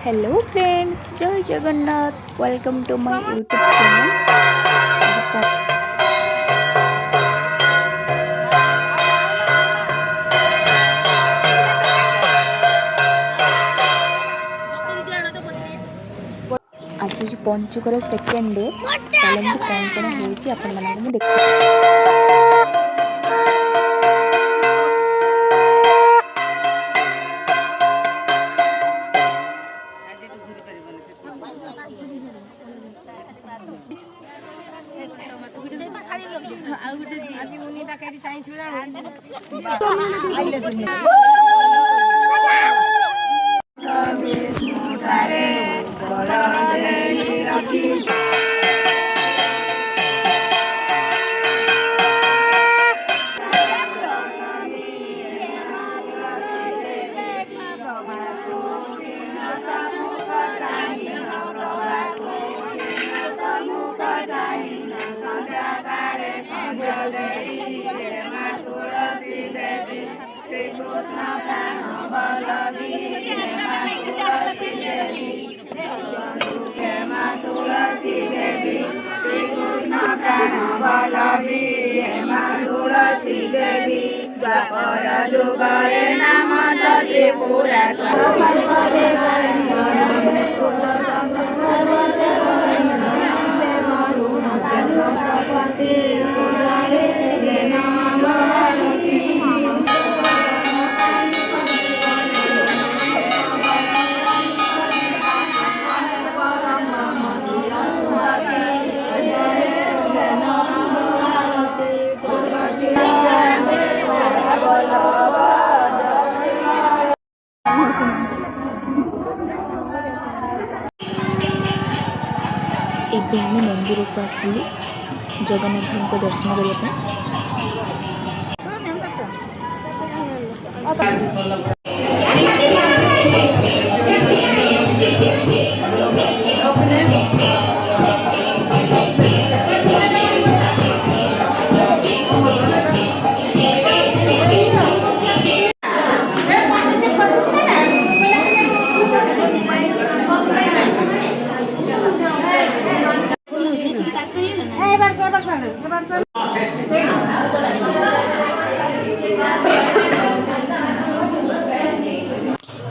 Hello friends, जय Jagannath. Welcome to my YouTube channel. आज हूँ पंचुकर सेकेंड डे। चलते कौन कौन हो देख। तुलसी देवी द्वापर जुगरे नाम त्रिपुरा ଏବେ ଆମେ ମନ୍ଦିରକୁ ଆସିଲୁ ଜଗନ୍ନାଥଙ୍କ ଦର୍ଶନ କରିବା ପାଇଁ।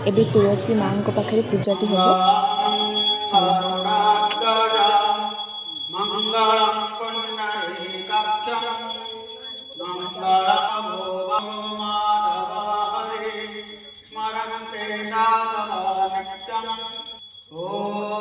एबे तुलसी माँ को पाखे पूजाटी हम ओम